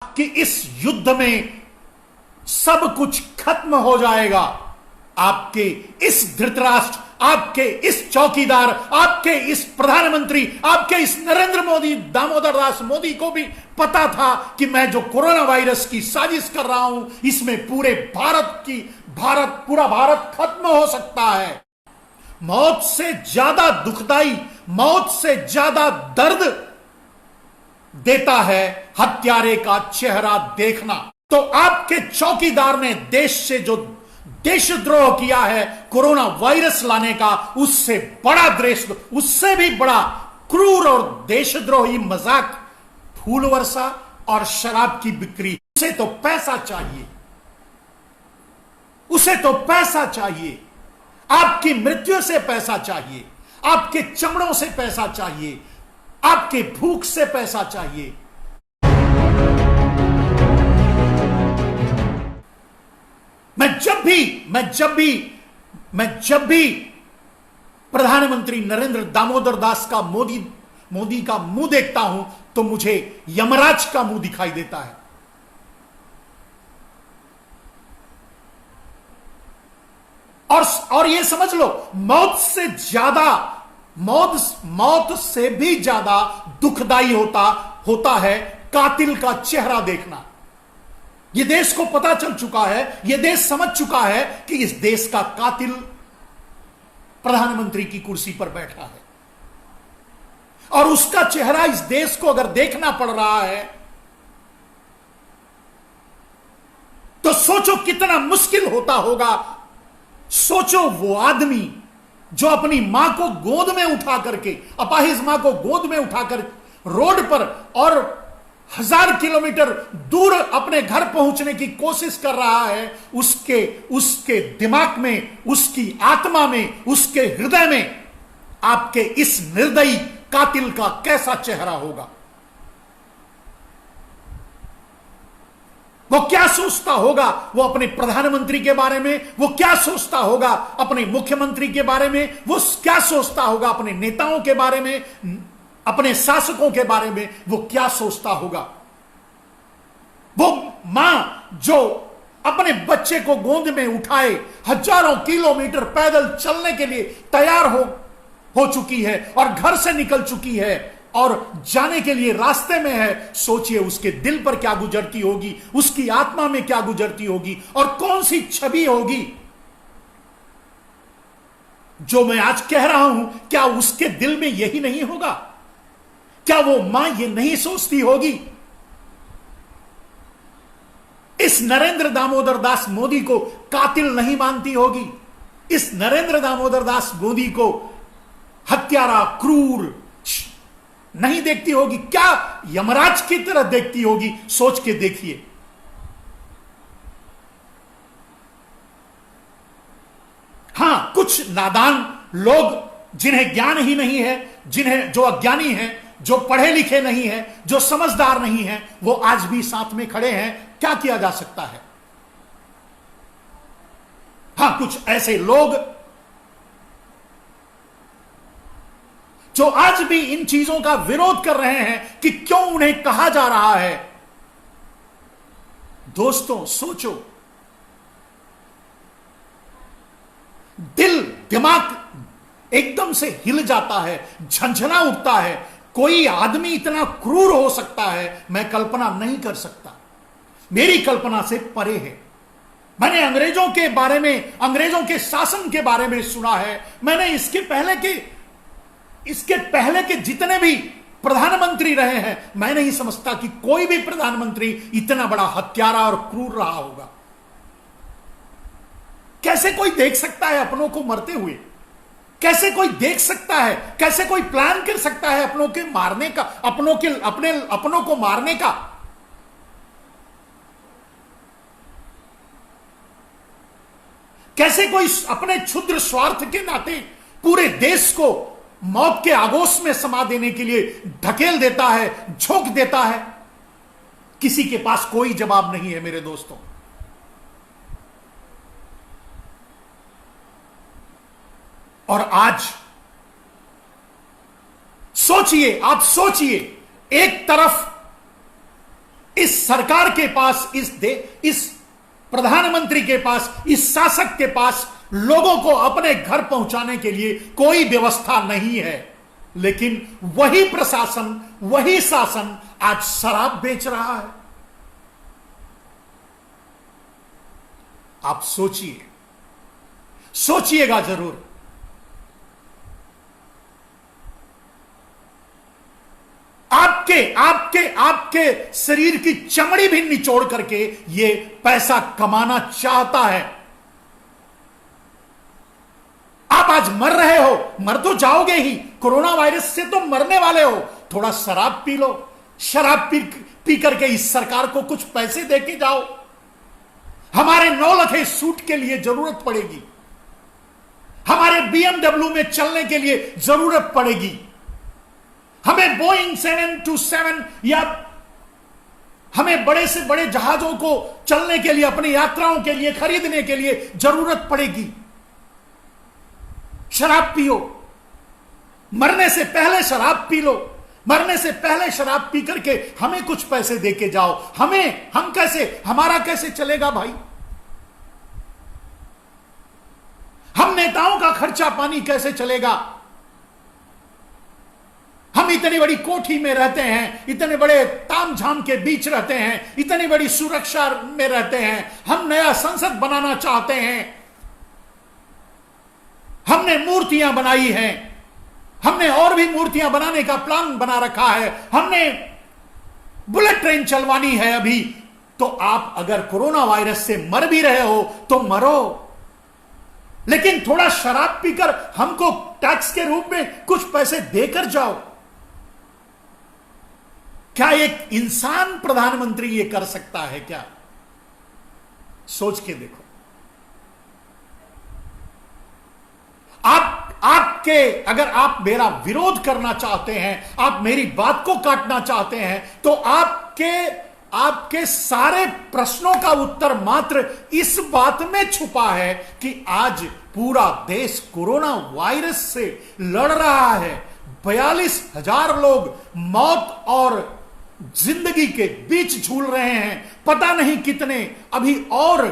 कि इस युद्ध में सब कुछ खत्म हो जाएगा। आपके इस धृतराष्ट्र, आपके इस चौकीदार, आपके इस प्रधानमंत्री, आपके इस नरेंद्र मोदी, दामोदर दास मोदी को भी पता था कि मैं जो कोरोना वायरस की साजिश कर रहा हूं, इसमें पूरा भारत खत्म हो सकता है। मौत से ज्यादा दुखदाई, मौत से ज्यादा दर्द देता है हत्यारे का चेहरा देखना। तो आपके चौकीदार ने देश से जो देशद्रोह किया है कोरोना वायरस लाने का, उससे बड़ा देश, उससे भी बड़ा क्रूर और देशद्रोही मजाक फूल वर्षा और शराब की बिक्री। उसे तो पैसा चाहिए, उसे तो पैसा चाहिए। आपकी मृत्यु से पैसा चाहिए, आपके चमड़ों से पैसा चाहिए, आपके भूख से पैसा चाहिए। मैं जब भी प्रधानमंत्री नरेंद्र दामोदर दास का मोदी का मुंह देखता हूं तो मुझे यमराज का मुंह दिखाई देता है। और ये समझ लो, मौत से भी ज्यादा दुखदाई होता है कातिल का चेहरा देखना। यह देश को पता चल चुका है, यह देश समझ चुका है कि इस देश का कातिल प्रधानमंत्री की कुर्सी पर बैठा है, और उसका चेहरा इस देश को अगर देखना पड़ रहा है तो सोचो कितना मुश्किल होता होगा। सोचो वो आदमी जो अपनी मां को गोद में उठा करके, अपाहिज मां को गोद में उठाकर रोड पर और 1000 किलोमीटर दूर अपने घर पहुंचने की कोशिश कर रहा है, उसके दिमाग में, उसकी आत्मा में, उसके हृदय में आपके इस निर्दयी कातिल का कैसा चेहरा होगा? वो क्या सोचता होगा? वो अपने प्रधानमंत्री के बारे में वो क्या सोचता होगा? अपने मुख्यमंत्री के बारे में वो क्या सोचता होगा? अपने नेताओं के बारे में, अपने शासकों के बारे में वो क्या सोचता होगा? वो मां जो अपने बच्चे को गोद में उठाए हजारों किलोमीटर पैदल चलने के लिए तैयार हो चुकी है और घर से निकल चुकी है और जाने के लिए रास्ते में है, सोचिए उसके दिल पर क्या गुजरती होगी, उसकी आत्मा में क्या गुजरती होगी और कौन सी छवि होगी। जो मैं आज कह रहा हूं, क्या उसके दिल में यही नहीं होगा? क्या वो मां ये नहीं सोचती होगी? इस नरेंद्र दामोदर दास मोदी को कातिल नहीं मानती होगी? इस नरेंद्र दामोदर दास मोदी को हत्यारा, क्रूर नहीं देखती होगी? क्या यमराज की तरह देखती होगी? सोच के देखिए। हां, कुछ नादान लोग जिन्हें ज्ञान ही नहीं है, जो अज्ञानी हैं, जो पढ़े लिखे नहीं हैं, जो समझदार नहीं हैं, वो आज भी साथ में खड़े हैं। क्या किया जा सकता है? हां, कुछ ऐसे लोग जो आज भी इन चीजों का विरोध कर रहे हैं कि क्यों उन्हें कहा जा रहा है। दोस्तों सोचो, दिल दिमाग एकदम से हिल जाता है, झंझना उठता है। कोई आदमी इतना क्रूर हो सकता है, मैं कल्पना नहीं कर सकता, मेरी कल्पना से परे है। मैंने अंग्रेजों के बारे में, अंग्रेजों के शासन के बारे में सुना है। मैंने इसके पहले के जितने भी प्रधानमंत्री रहे हैं, मैं नहीं समझता कि कोई भी प्रधानमंत्री इतना बड़ा हत्यारा और क्रूर रहा होगा। कैसे कोई देख सकता है अपनों को मरते हुए? कैसे कोई देख सकता है? कैसे कोई प्लान कर सकता है अपनों के मारने का, अपनों को मारने का? कैसे कोई अपने क्षुद्र स्वार्थ के नाते पूरे देश को मौत के आगोश में समा देने के लिए ढकेल देता है, झोंक देता है? किसी के पास कोई जवाब नहीं है मेरे दोस्तों। और आज सोचिए, आप सोचिए, एक तरफ इस सरकार के पास, इस प्रधानमंत्री के पास, इस शासक के पास लोगों को अपने घर पहुंचाने के लिए कोई व्यवस्था नहीं है। लेकिन वही प्रशासन, वही शासन आज शराब बेच रहा है। आप सोचिएगा जरूर। आपके शरीर की चमड़ी भी निचोड़ करके ये पैसा कमाना चाहता है। आप आज मर रहे हो, मर तो जाओगे ही, कोरोना वायरस से तो मरने वाले हो, थोड़ा शराब पी लो, शराब पी करके इस सरकार को कुछ पैसे देके जाओ। हमारे 9 लाख सूट के लिए जरूरत पड़ेगी, हमारे BMW में चलने के लिए जरूरत पड़ेगी, हमें बोइंग 727 या हमें बड़े से बड़े जहाजों को चलने के लिए, अपनी यात्राओं के लिए खरीदने के लिए जरूरत पड़ेगी। शराब पियो, मरने से पहले शराब पी लो, मरने से पहले शराब पी करके हमें कुछ पैसे देके जाओ। हमारा कैसे चलेगा भाई? हम नेताओं का खर्चा पानी कैसे चलेगा? हम इतनी बड़ी कोठी में रहते हैं, इतने बड़े तामझाम के बीच रहते हैं, इतनी बड़ी सुरक्षा में रहते हैं, हम नया संसद बनाना चाहते हैं, हमने मूर्तियां बनाई हैं, हमने और भी मूर्तियां बनाने का प्लान बना रखा है, हमने बुलेट ट्रेन चलवानी है अभी। तो आप अगर कोरोना वायरस से मर भी रहे हो तो मरो, लेकिन थोड़ा शराब पीकर हमको टैक्स के रूप में कुछ पैसे देकर जाओ। क्या एक इंसान प्रधानमंत्री ये कर सकता है क्या? सोच के देखो। अगर आप मेरा विरोध करना चाहते हैं, आप मेरी बात को काटना चाहते हैं, तो आपके सारे प्रश्नों का उत्तर मात्र इस बात में छुपा है कि आज पूरा देश कोरोना वायरस से लड़ रहा है। 42,000 लोग मौत और जिंदगी के बीच झूल रहे हैं। पता नहीं कितने अभी और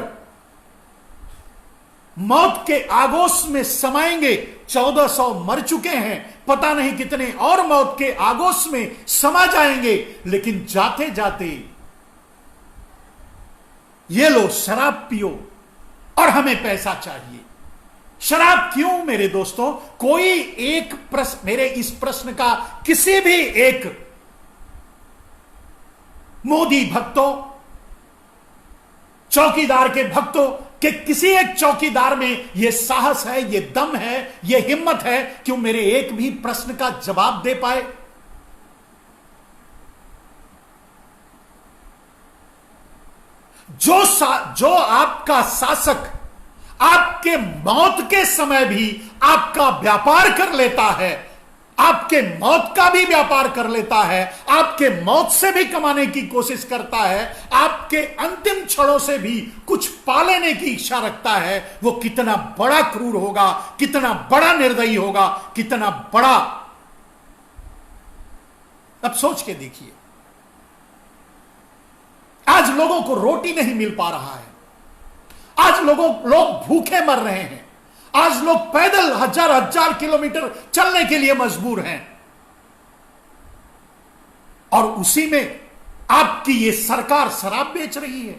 मौत के आगोश में समाएंगे। 1400 मर चुके हैं, पता नहीं कितने और मौत के आगोश में समा जाएंगे। लेकिन जाते जाते ये लो शराब पियो और हमें पैसा चाहिए। शराब क्यों मेरे दोस्तों? कोई एक प्रश्न, मेरे इस प्रश्न का किसी भी एक मोदी भक्तों, चौकीदार के भक्तों के किसी एक चौकीदार में यह साहस है, यह दम है, यह हिम्मत है कि वो मेरे एक भी प्रश्न का जवाब दे पाए? जो आपका शासक आपके मौत के समय भी आपका व्यापार कर लेता है, आपके मौत का भी व्यापार कर लेता है, आपके मौत से भी कमाने की कोशिश करता है, आपके अंतिम क्षणों से भी कुछ पा लेने की इच्छा रखता है, वो कितना बड़ा क्रूर होगा, कितना बड़ा निर्दयी होगा, कितना बड़ा। अब सोच के देखिए, आज लोगों को रोटी नहीं मिल पा रहा है, आज लोग भूखे मर रहे हैं, आज लोग पैदल हजार किलोमीटर चलने के लिए मजबूर हैं, और उसी में आपकी ये सरकार शराब बेच रही है।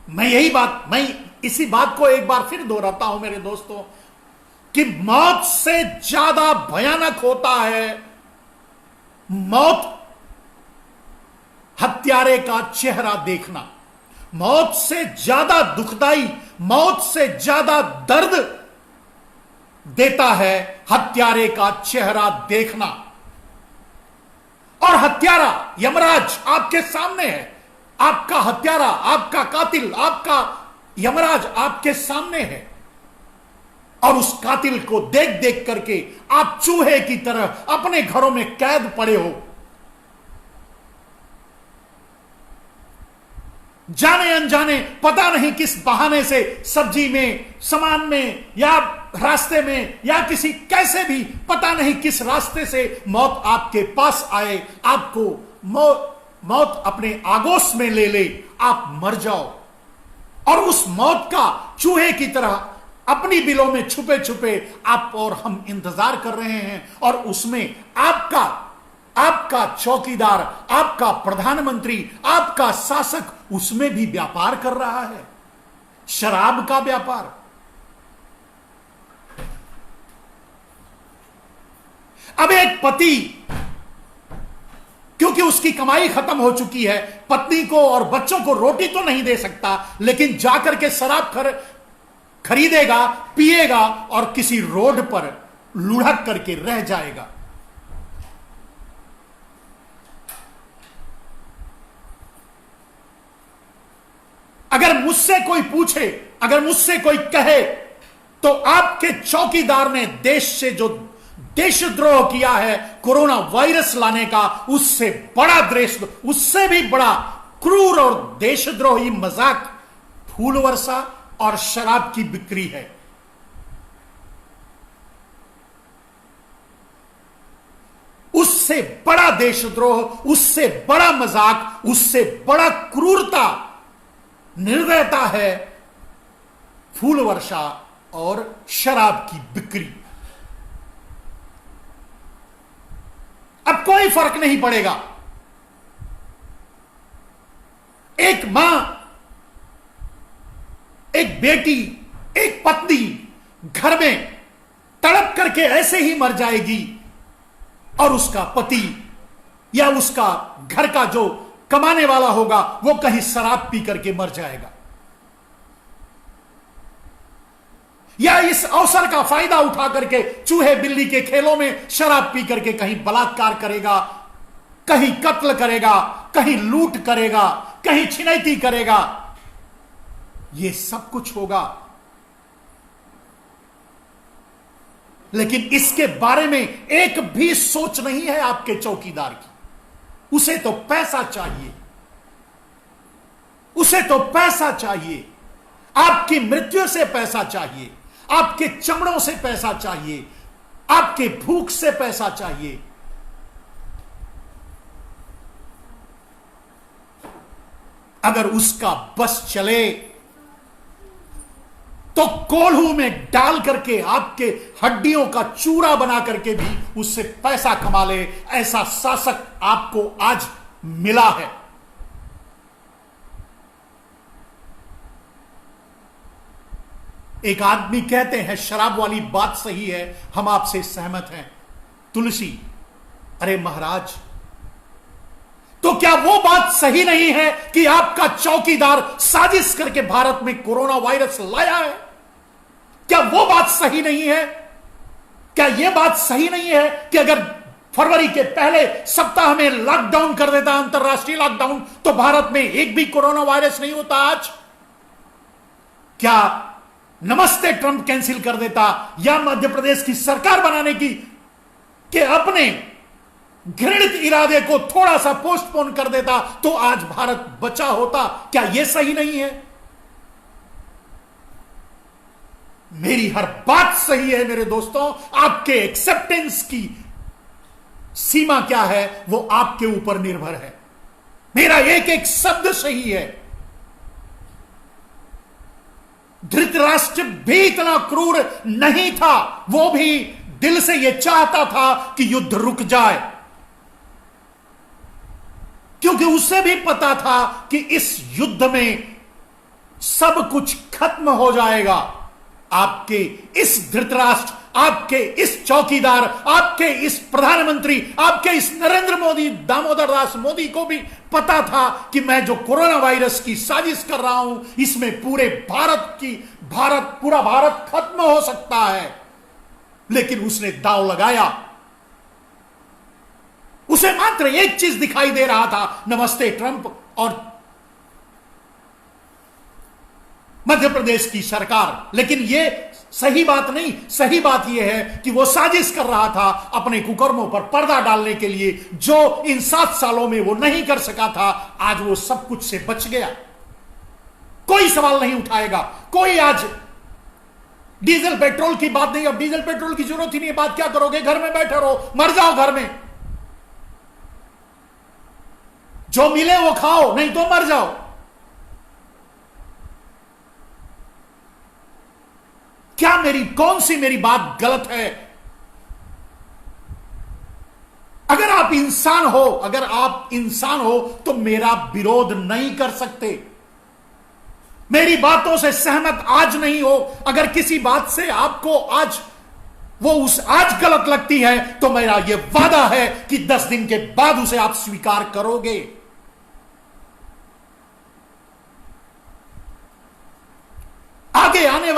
मैं इसी बात को एक बार फिर दोहराता हूं मेरे दोस्तों, कि मौत से ज्यादा भयानक होता है मौत हत्यारे का चेहरा देखना। मौत से ज्यादा दुखदाई, मौत से ज्यादा दर्द देता है हत्यारे का चेहरा देखना। और हत्यारा यमराज आपके सामने है, आपका हत्यारा, आपका कातिल, आपका यमराज आपके सामने है, और उस कातिल को देख देख करके आप चूहे की तरह अपने घरों में कैद पड़े हो। जाने अनजाने पता नहीं किस बहाने से सब्जी में, सामान में, या रास्ते में या किसी कैसे भी पता नहीं किस रास्ते से मौत आपके पास आए, आपको मौत अपने आगोश में ले ले, आप मर जाओ और उस मौत का चूहे की तरह अपनी बिलों में छुपे छुपे आप और हम इंतजार कर रहे हैं, और उसमें आपका चौकीदार, आपका प्रधानमंत्री, आपका शासक उसमें भी व्यापार कर रहा है, शराब का व्यापार। अब एक पति, क्योंकि उसकी कमाई खत्म हो चुकी है, पत्नी को और बच्चों को रोटी तो नहीं दे सकता, लेकिन जाकर के शराब खरीदेगा, पिएगा और किसी रोड पर लुढ़क करके रह जाएगा। अगर मुझसे कोई पूछे, अगर मुझसे कोई कहे, तो आपके चौकीदार ने देश से जो देशद्रोह किया है कोरोना वायरस लाने का, उससे बड़ा देशद्रोह, उससे भी बड़ा क्रूर और देशद्रोही मजाक फूल वर्षा और शराब की बिक्री है। उससे बड़ा देशद्रोह, उससे बड़ा मजाक, उससे बड़ा क्रूरता, निर्दयता है फूल वर्षा और शराब की बिक्री। अब कोई फर्क नहीं पड़ेगा, एक मां, एक बेटी, एक पत्नी घर में तड़प करके ऐसे ही मर जाएगी और उसका पति या उसका घर का जो कमाने वाला होगा वो कहीं शराब पी करके मर जाएगा, या इस अवसर का फायदा उठा करके चूहे बिल्ली के खेलों में शराब पी करके कहीं बलात्कार करेगा, कहीं कत्ल करेगा, कहीं लूट करेगा, कहीं छिनैती करेगा। ये सब कुछ होगा, लेकिन इसके बारे में एक भी सोच नहीं है आपके चौकीदार की। उसे तो पैसा चाहिए, उसे तो पैसा चाहिए, आपकी मृत्यु से पैसा चाहिए, आपके चमड़ों से पैसा चाहिए, आपके भूख से पैसा चाहिए। अगर उसका बस चले तो कोल्हू में डाल करके आपके हड्डियों का चूरा बना करके भी उससे पैसा कमा ले, ऐसा शासक आपको आज मिला है। एक आदमी कहते हैं शराब वाली बात सही है, हम आपसे सहमत हैं तुलसी। अरे महाराज, तो क्या वो बात सही नहीं है कि आपका चौकीदार साजिश करके भारत में कोरोना वायरस लाया है? क्या वो बात सही नहीं है? क्या यह बात सही नहीं है कि अगर फरवरी के पहले सप्ताह में लॉकडाउन कर देता, अंतरराष्ट्रीय लॉकडाउन, तो भारत में एक भी कोरोना वायरस नहीं होता आज? क्या नमस्ते ट्रंप कैंसिल कर देता, या मध्य प्रदेश की सरकार बनाने की कि अपने घृणित इरादे को थोड़ा सा पोस्टपोन कर देता, तो आज भारत बचा होता? क्या यह सही नहीं है? मेरी हर बात सही है मेरे दोस्तों। आपके एक्सेप्टेंस की सीमा क्या है वो आपके ऊपर निर्भर है। मेरा एक एक शब्द सही है। धृतराष्ट्र भी इतना क्रूर नहीं था, वो भी दिल से यह चाहता था कि युद्ध रुक जाए, क्योंकि उसे भी पता था कि इस युद्ध में सब कुछ खत्म हो जाएगा। आपके इस धृतराष्ट्र, आपके इस चौकीदार, आपके इस प्रधानमंत्री, आपके इस नरेंद्र मोदी, दामोदर दास मोदी को भी पता था कि मैं जो कोरोना वायरस की साजिश कर रहा हूं, इसमें पूरा भारत खत्म हो सकता है। लेकिन उसने दांव लगाया। उसे मात्र एक चीज दिखाई दे रहा था, नमस्ते ट्रंप और मध्य प्रदेश की सरकार। लेकिन यह सही बात नहीं। सही बात यह है कि वो साजिश कर रहा था अपने कुकर्मों पर पर्दा डालने के लिए, जो इन 7 सालों में वो नहीं कर सका था। आज वो सब कुछ से बच गया, कोई सवाल नहीं उठाएगा, कोई आज डीजल पेट्रोल की बात नहीं, अब डीजल पेट्रोल की जरूरत ही नहीं, बात क्या करोगे, घर में बैठे रहो, मर जाओ घर में, जो मिले वो खाओ, नहीं तो मर जाओ। क्या कौन सी मेरी बात गलत है? अगर आप इंसान हो तो मेरा विरोध नहीं कर सकते, मेरी बातों से सहमत आज नहीं हो। अगर किसी बात से आपको आज गलत लगती है तो मेरा यह वादा है कि 10 दिन के बाद उसे आप स्वीकार करोगे। आगे आने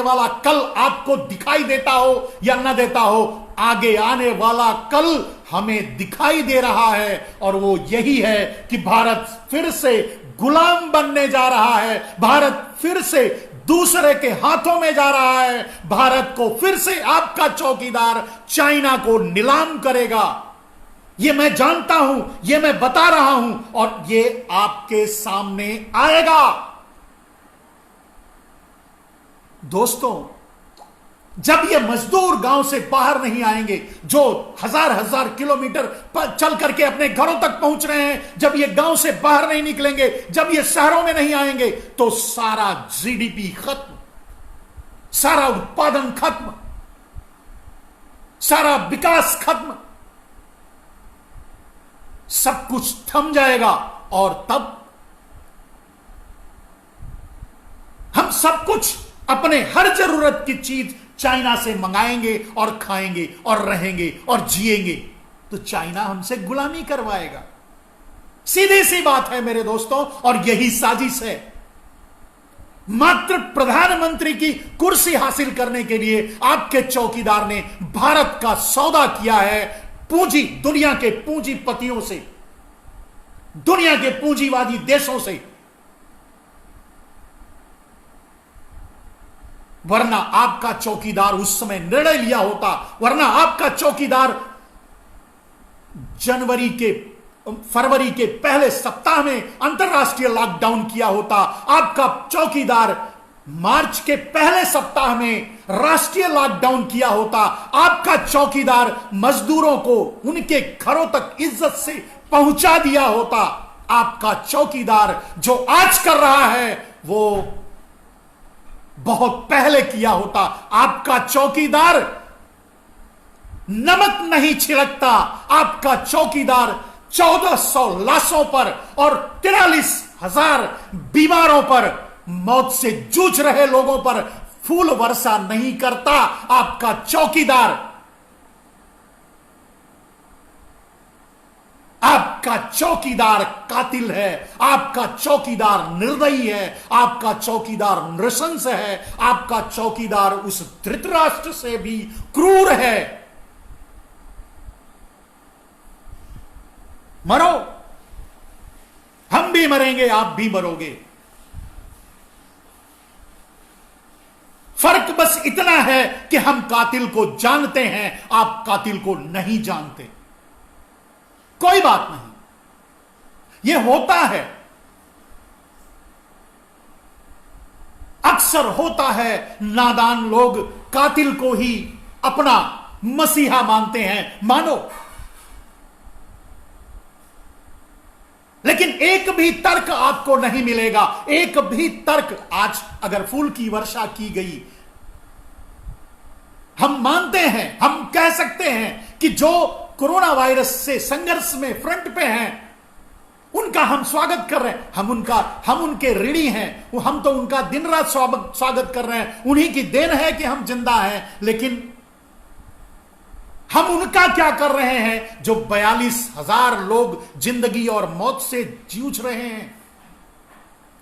वाला कल आपको दिखाई देता हो या ना देता हो, आगे आने वाला कल हमें दिखाई दे रहा है, और वो यही है कि भारत फिर से गुलाम बनने जा रहा है, भारत फिर से दूसरे के हाथों में जा रहा है, भारत को फिर से आपका चौकीदार चाइना को नीलाम करेगा। ये मैं जानता हूं, ये मैं बता रहा हूं, और ये आपके सामने आएगा। दोस्तों, जब ये मजदूर गांव से बाहर नहीं आएंगे, जो हजार किलोमीटर चल करके अपने घरों तक पहुंच रहे हैं, जब ये गांव से बाहर नहीं निकलेंगे, जब ये शहरों में नहीं आएंगे, तो सारा जीडीपी खत्म, सारा उत्पादन खत्म, सारा विकास खत्म, सब कुछ थम जाएगा। और तब हम सब कुछ, अपने हर जरूरत की चीज चाइना से मंगाएंगे और खाएंगे और रहेंगे और जिएंगे, तो चाइना हमसे गुलामी करवाएगा। सीधी सी बात है मेरे दोस्तों, और यही साजिश है। मात्र प्रधानमंत्री की कुर्सी हासिल करने के लिए आपके चौकीदार ने भारत का सौदा किया है दुनिया के पूंजीपतियों से, दुनिया के पूंजीवादी देशों से। वरना आपका चौकीदार उस समय निर्णय लिया होता, वरना आपका चौकीदार फरवरी के पहले सप्ताह में अंतरराष्ट्रीय लॉकडाउन किया होता, आपका चौकीदार मार्च के पहले सप्ताह में राष्ट्रीय लॉकडाउन किया होता, आपका चौकीदार मजदूरों को उनके घरों तक इज्जत से पहुंचा दिया होता। आपका चौकीदार जो आज कर रहा है वो बहुत पहले किया होता। आपका चौकीदार नमक नहीं छिड़कता, आपका चौकीदार 1400 लाशों पर और 43,000 बीमारों पर, मौत से जूझ रहे लोगों पर फूल वर्षा नहीं करता। आपका चौकीदार कातिल है, आपका चौकीदार निर्दयी है, आपका चौकीदार नृशंस है, आपका चौकीदार उस धृतराष्ट्र से भी क्रूर है। मरो, हम भी मरेंगे, आप भी मरोगे। फर्क बस इतना है कि हम कातिल को जानते हैं, आप कातिल को नहीं जानते। कोई बात नहीं, यह होता है, अक्सर होता है। नादान लोग कातिल को ही अपना मसीहा मानते हैं, मानो। लेकिन एक भी तर्क आपको नहीं मिलेगा, एक भी तर्क। आज अगर फूल की वर्षा की गई, हम मानते हैं, हम कह सकते हैं कि जो कोरोना वायरस से संघर्ष में फ्रंट पे हैं, उनका हम स्वागत कर रहे हैं, हम उनके ऋणी हैं, हम तो उनका दिन रात स्वागत कर रहे हैं, उन्हीं की देन है कि हम जिंदा हैं। लेकिन हम उनका क्या कर रहे हैं जो 42,000 लोग जिंदगी और मौत से जूझ रहे हैं,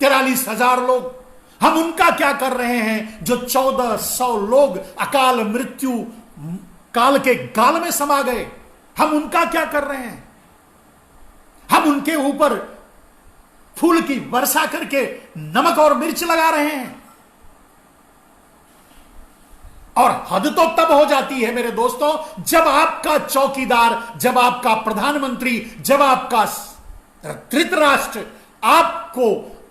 43,000 लोग। हम उनका क्या कर रहे हैं जो 1400 लोग अकाल मृत्यु काल के गाल में समा गए। हम उनका क्या कर रहे हैं? हम उनके ऊपर फूल की वर्षा करके नमक और मिर्च लगा रहे हैं। और हद तो तब हो जाती है मेरे दोस्तों, जब आपका चौकीदार, जब आपका प्रधानमंत्री, जब आपका धृतराष्ट्र आपको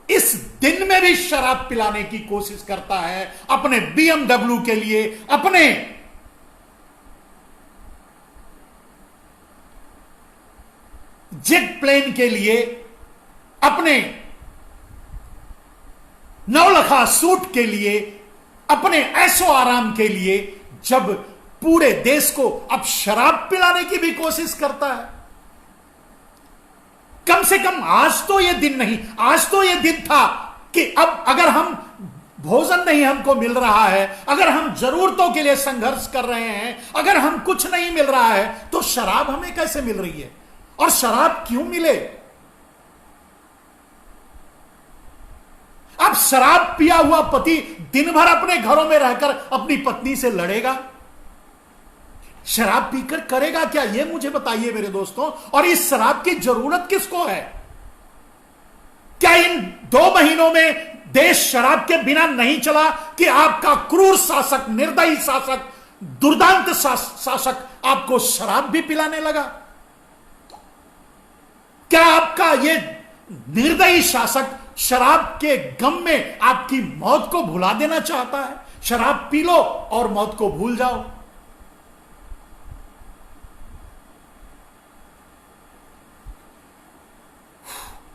इस दिन में भी शराब पिलाने की कोशिश करता है, अपने बीएमडब्ल्यू के लिए, अपने जेट प्लेन के लिए, अपने नौलखा सूट के लिए, अपने ऐशो आराम के लिए, जब पूरे देश को अब शराब पिलाने की भी कोशिश करता है। कम से कम आज तो यह दिन नहीं, आज तो यह दिन था कि अब अगर हम भोजन नहीं हमको मिल रहा है, अगर हम जरूरतों के लिए संघर्ष कर रहे हैं, अगर हम कुछ नहीं मिल रहा है, तो शराब हमें कैसे मिल रही है? और शराब क्यों मिले? अब शराब पिया हुआ पति दिन भर अपने घरों में रहकर अपनी पत्नी से लड़ेगा? शराब पीकर करेगा क्या? यह मुझे बताइए मेरे दोस्तों। और इस शराब की जरूरत किसको है? क्या इन 2 महीनों में देश शराब के बिना नहीं चला कि आपका क्रूर शासक, निर्दयी शासक, दुर्दांत शासक आपको शराब भी पिलाने लगा? क्या आपका यह निर्दयी शासक शराब के गम में आपकी मौत को भुला देना चाहता है? शराब पी लो और मौत को भूल जाओ।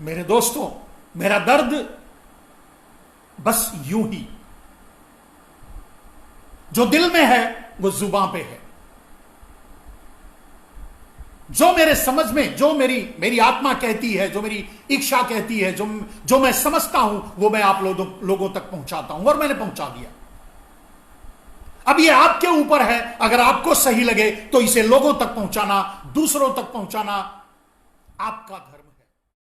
मेरे दोस्तों, मेरा दर्द बस यूं ही जो दिल में है वो जुबां पे है। जो मेरे समझ में, जो मेरी आत्मा कहती है, जो मेरी इच्छा कहती है, जो मैं समझता हूं, वो मैं आप लोगों तक पहुंचाता हूं, और मैंने पहुंचा दिया। अब ये आपके ऊपर है, अगर आपको सही लगे तो इसे लोगों तक पहुंचाना, दूसरों तक पहुंचाना आपका धर्म।